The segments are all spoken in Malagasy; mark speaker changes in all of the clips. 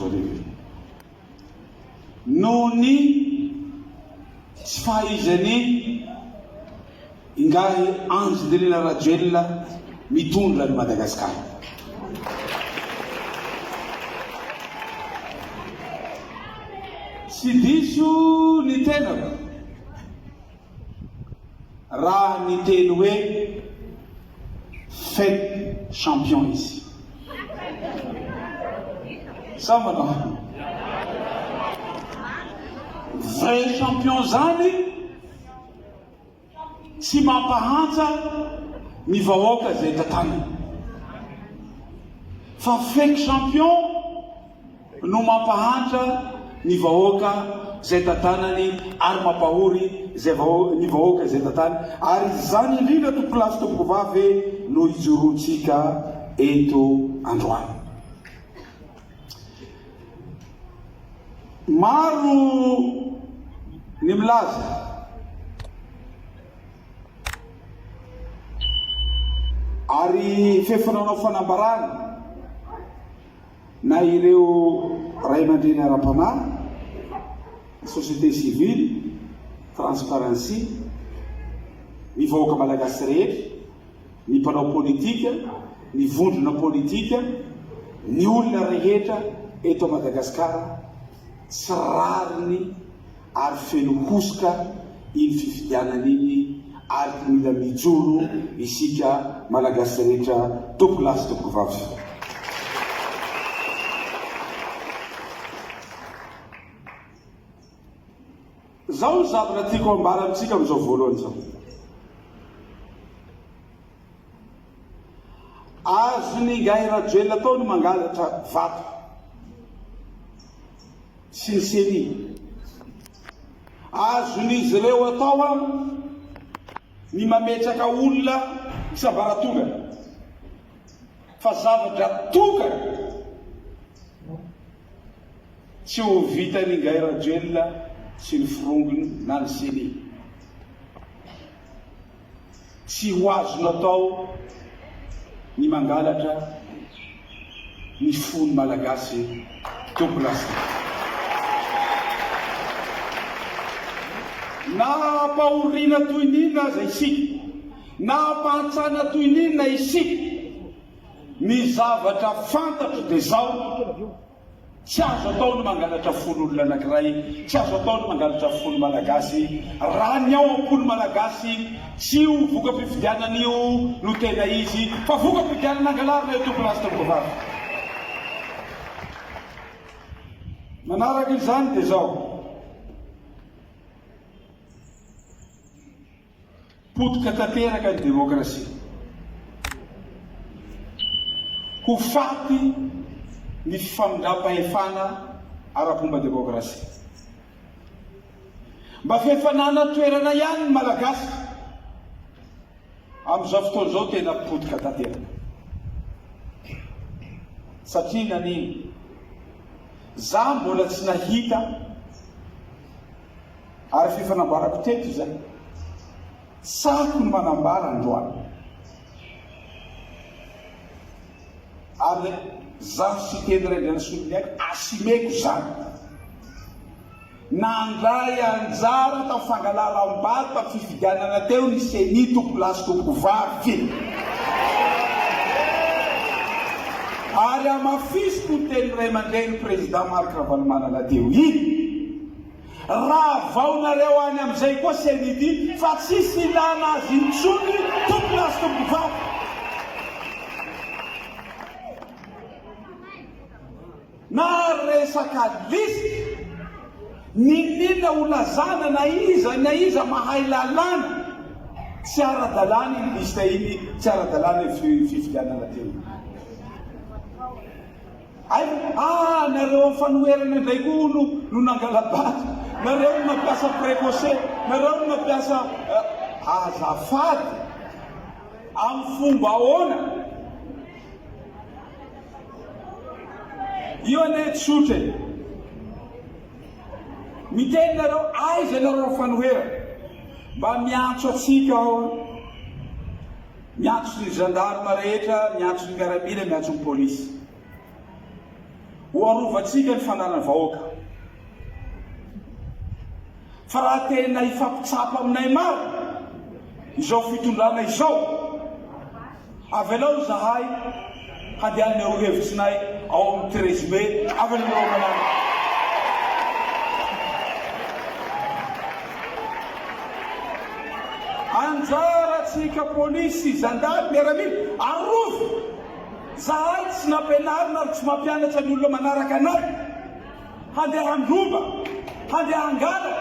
Speaker 1: voalevy noho ny tsy fahaizany ingahy Ange Delena Rajoelina mitondra ny Madagasikara. Tsy diso ny tenako raha ny teny hoe fête champion izy. Sa manao vrai champion zany tsy mampahantsa ny vahoaka zay tantanany, fa fake champion no mampahantsa ny vahoaka zay tantanany ary mampahory ny vahoaka zay tantanany, ary zany indrindra tompolasy tompoko vavy no ijorontsika eto androany. Maro ny milaza ary fefananao fanambarana na ireo ray aman-dreny ara-panahy, société civile, transparency, ny vahoaka malagasy rehetra, ny mpanao politika, ny vondrona politika, ny olona rehetra eto Madagasikara, tsy rariny ary feno hosoka iny fifidianana iny, ary mila mijoro isika malagasy rehetra tompolasy tompoko vavy. Zao zavatra tiako ambara amitsika amizao voalohany zao. Azony Ngahy Rajoelina tao ny mangalatra vato sy ny série. Azon'izy ireo atao ny mametraka olona isabaratongana, fa zavatra tokana tsy ho vitany Ngahy Rajoelina sy ny firongony na ny série. Tsy ho azony atao ny mangalatra ny fony malagasy tompolasy. Na pahorina toy ninona aza isika, na pantsana toy ninona isika, ny zavatra fantatro dia zao: tsy azo atao ny mangalatra fony olona anankiray, tsy azo atao ny mangalatra fony malagasy, raha ny ao am-pony malagasy tsy ho voka-pifidianan'io no tena izy, fa voka-pifidianana angalarina eo tompolasy tompoko vavy. Manaraka izany dia zao: potika tanteraka ny demokrasia, ho faty ny fifamindram-pahefana ara-pomba demokrasia. Mba fifanana toerana ihany ny malagasy amin'izao fotoana zao tena potika tanteraka. Satria nanino? Za mbola tsy nahita, ary fifanambarako teto zay, sako ny manambara androany. Ary zaho sy teny rendrana solonyaiko asimeko zany. Nandray anjara tao fangalala-mbady ta fifidianana teo ny CENI tompolasy tompoko vavy. Ary amafisiko ny teny ray aman-dreny président Marc Ravalomanana teo iny: raha vaonareo any amin'izay koa CENI ity, fa tsisy ilana azy intsony tompolasy tompoko vavy. Na resaka listy, ninona ho lazana na iza mahay lalàna, tsy ara-dalàna iny lista iny, tsy ara-dalàna fifidianana teo. Nareo amin'ny fanoherana indray koa no nangalabatra, nareo no mampiasa précaution, nareo no mampiasa azafady amin'ny fomba ahoana. Io ane tsotra e. Miteny nareo aiza nareo fanoherana, mba miantso atsika ao, miantso ny gendarme rehetra, miantso ny miaramila, miantso ny polisy. ho arovatsika ny fananany vahoaka. Fa raha tena ifampitsapa aminay maro izao fitondrana izao, avelao zahay handehanay ho hevitsinay ao amin'ny 13 mai avelao manana. Anjaratsika polisy zandary miaramila arovo zahay tsy nampianarina ary tsy mampianatra ny olona manaraka anay handeha handromba, handeha hangala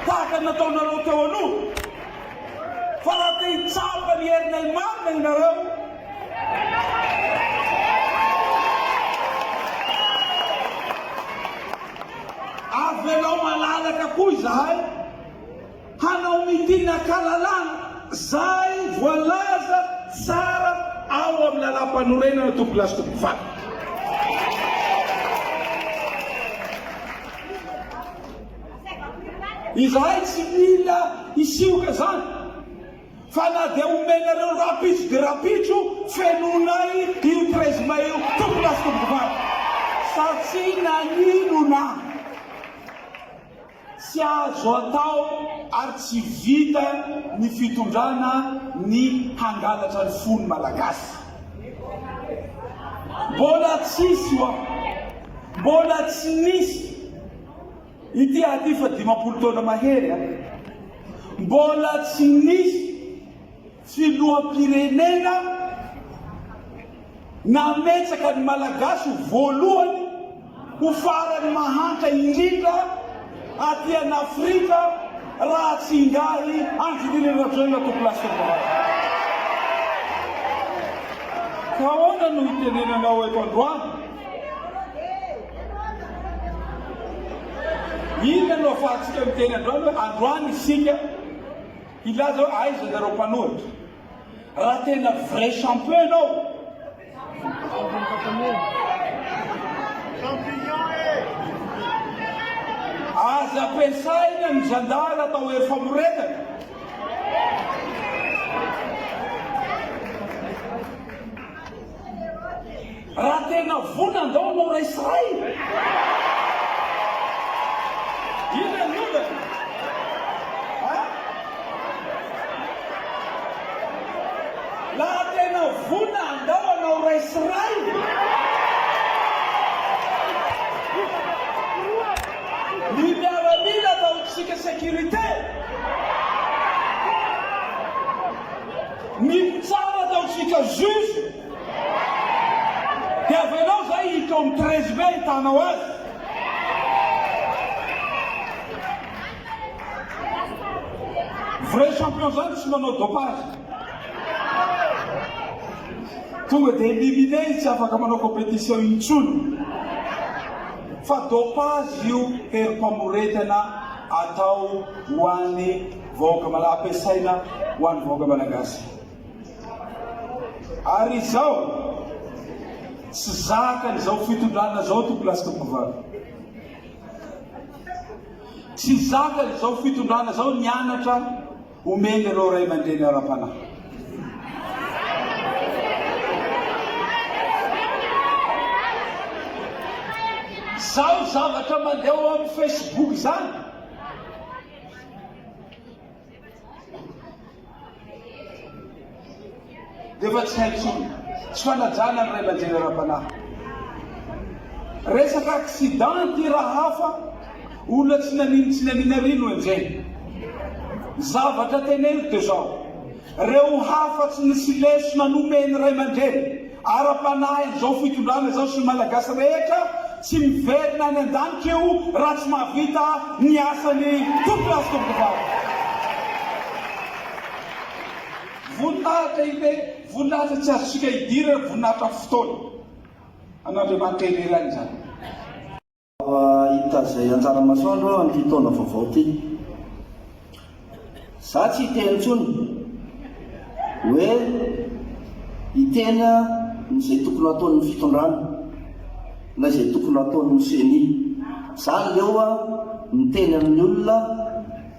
Speaker 1: tahaka nataonareo teo aloha. Fa raha te hitsapa ny herinay marina ianareo, avelao malalaka koa izahay hanao mitina kalalana zay voalaza tsara ao amin'ny lalam-panorenana tompo lasy tompo faty. Izahay tsy mila isioka zany, fa na dia omenareo rapitso dia rapitso fenonay io 13 mai io tompo lasy tompo faty, satria naninona tsy azo atao ary tsy vita ny fitondrana ny hangalatra ny fony malagasy. Mbola tsisy wa, mbola tsy nisy ity aty fa 50 taona mahery, mbola tsy nisy filoham-pirenena nametsaka ny malagasy voalohany ho farany mahantra indrindra aty an'Afrika raha tsy ingahy Angelina Rajoelina tompo lasy tompo faty. Ka ahoana no hitenenanao eto androany? Ina no afahantsika miteny androany hoe androany isika ilaza hoe aiza nareo mpanohitra. Raha tena vrai champion ianao, aza ampiasaina ny zandary atao hoe famoretana. Raha tena vonandao anao raisaray, ina ny olana laha tena vonandao anao raisaray, ny miaramila ataotsika sécurité, ny mpitsara ataotsika juge, dia avelao zay hitao amin'ny 13 mai hitanao azy. Vrai champion zany tsy manao dopage, tonga dia éliminé tsy afaka manao compétition intsony. Fa dopage io herim-pamoretana atao ho an'ny vahoaka ampiasaina ho an'ny vahoaka malagasy. Ary izao tsy zakany izao fitondrana zao tompo lasy tompo vavy, tsy zakany izao fitondrana zao nianatra omeny ireo ray aman-dreny ara-panahy. Zao zavatra mandeha ao amin'ny Facebook zany, dia fa tsy haiko tsy fanajana ny ray aman-dreny ara-panahy. Resaka accident ty raha hafa, olona tsy nanina rino enjeny. Zavatra teneno dia zao, reo hafa tsy nisy lesona nomeny ray aman-dreny ara-panahy zao fitondrana zao sy malagasy rehetra tsy miverina any an-danitra io raha tsy mahavita ny asany tompo lasy tompo faty. Voninahitra ine, voninahitra tsy azontsika hidira, voninahitra fotoana. An'Andriamanitra ivelany zany.
Speaker 2: Hita zay anjara masoandro amin'ity taona vaovao ty. Za tsy hiteny intsony hoe hitena n'izay tokony ataon'ny fitondrana na izay tokony ataon'ny seni. Zany leoa miteny amin'ny olona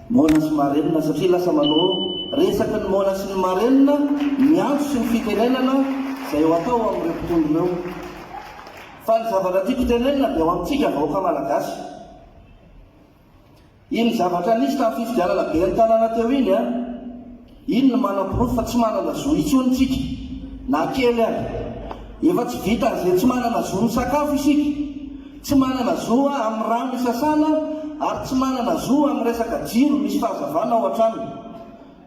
Speaker 2: mona sy marenina, satria lasa manao resaka ny mona sy ny marenina miantso sy ny fitenenana izay ho atao amin'ireo mpitondro ireo. fa ny zavatra tiako tenenina dia ho amintsika vahoaka malagasy. Iny zavatra nisy tamin'ny fifidianana be ny tanàna teo iny a, iny no manam-porofo fa tsy manana zo intsony tsika na kely ary. Efa tsy vita an'izay tsy manana zo ny sakafo isika, tsy manana zo amin'ny rano isasana, ary tsy manana zo amin'ny resaka jiro misy fahazavana ao an-trano.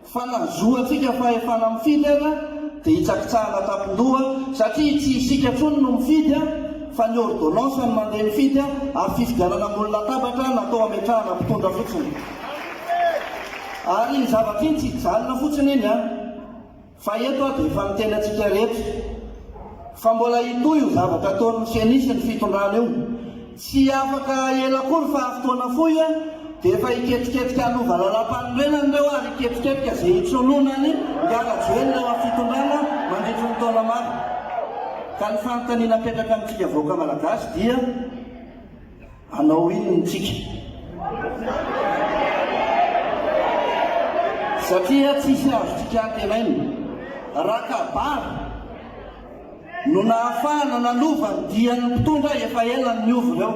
Speaker 2: Fa na zo atsika fa efana mifidy ara dia hitsakitsahana tapon-doha, satria tsy isika tsony no mifidy a, fa ny ordonnance ny mandeha mifidy a, ary fifidianana ambony latabatra natao ametrahana mpitondra fotsiny. Ary iny zavatra iny tsy hijalona fotsiny iny a, fa eto a dia efa miteny antsika rehetra fa mbola itoy io zavatra ataon'ny senisy ny fitondrana io. Tsy afaka ela kory fa fotoana fohy a dia efa iketriketrika hanova lalam-panorenany reo ary iketriketrika izay hitsononany miala-joeny reo amin'ny fitondrana mandritry ny taona maro. Ka ny fanontaniana apetraka amintsika vahoaka malagasy dia hanao inony tsika? Satria tsisy azotsika antenainy raha kabary no nahafahana nalova ny dian'ny mpitondra efa ela ny miovy ireo.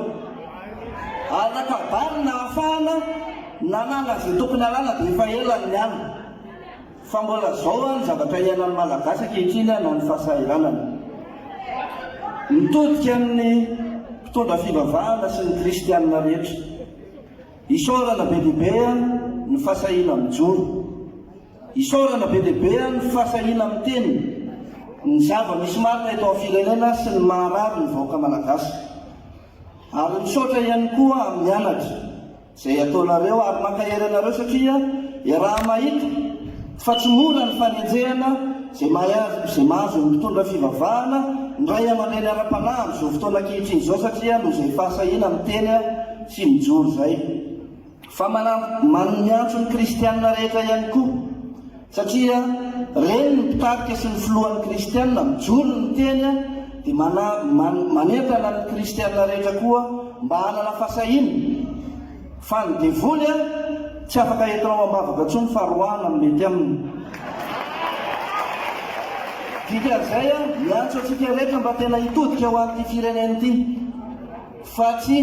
Speaker 2: Ary raha kabary nahafahana nanana izay tokony alana dia efa ela ny any. Fa mbola zao a ny zavatra iainan'ny malagasy ankehitriny na ny fahasahiranana. Mitodika amin'ny mpitondra fivavahana sy ny kristianina rehetra, isaorana be deaibe ny fahasahiana mijoro, isaorana be deaibe ny fahasahiana miteny ny zava-misy marina eto amin'ny firenena sy ny maharary ny vahoaka malagasy. Ary misaotra ihany koa amin'ny anatra izay ataonareo ary mankahery anareo, satria raha mahita fa tsy mora ny fanenjehana izay mahazo ny mpitondra fivavahana ny ray aman-dreny ara-panahy amin'izao fotoana ankehitriny izao, satria no izay fahasahiana miteny sy mijoro izay. Fa miantso ny kristianina rehetra ihany koa, satria reny ny mpitarika sy ny filohan'ny kristianina mijoro ny teny dia manentana ny kristianina rehetra koa mba hanana fahasahiana. Fa ny devoly tsy afaka entinao ambavaka intsony fa roana ny mety aminy. Dikan'izay miantso antsika rehetra mba tena hitodika ho amin'ity firenena ity, fa tsy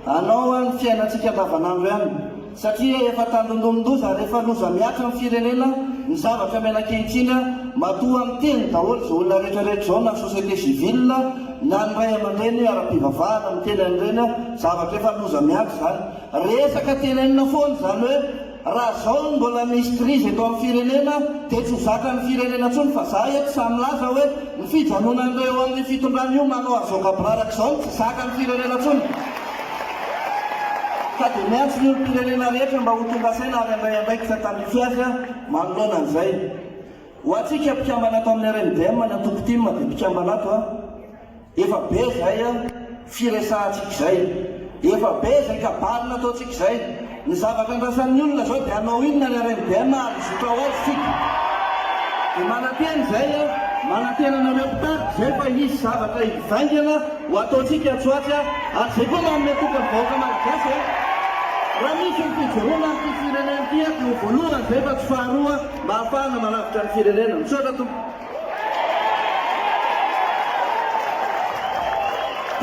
Speaker 2: hanao ny fiainantsika andavanandro ihany, satria efa tandondomindoza ary efa loza miatra amin'ny firenena ny zavatra mianan-kehitriny matoa amin'ny teny daholo izay olona rehetrarehetra izao, na ny société civile na ny ray aman-dreny ara-pivavahana amin'ny teny an'ireny zavatra efa loza miatra izany. Resaka tenenina foana izany hoe raha zao mbola misy krizy eto amin'ny firenena dia tsy ho zakan'ny firenena intsony, fa za eto samy laza hoe ny fijanonan'ireo amin'ny fitondrana io manao azoka biraraka izao tsy zakan'ny firenena intsony. Ka dia miantso ny olom-pirenena rehetra mba ho tonga saina ary andray andraikitra tandrify azy manoloana an'izay. Ho antsika mpikambana ato amin'ny RNDM ny antoko timma dia mpikambana ato efa be izay firesahantsika izay, efa be izay kabalina ataontsika izay. Ny zavatra andrasan'ny olona zao dia hanao inona ny RNDM ary zotra ho azy sika. Dia manantena izay manantena anareo mpitarika izay fa hisy zavatra hivaingana ho ataontsika tsoatsy ary izay koa manome toka ny vahoaka malagasy. Raha misy ny fijoroana amin'ity firenena ity no voalohany izay fa tsy faharoa mba ahafahana manavitra ny firenena. Misaotra tompo.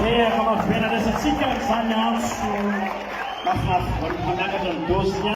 Speaker 3: Dia kamaviana resatsika izany antso mahafinaritra miakatra ny dosiny.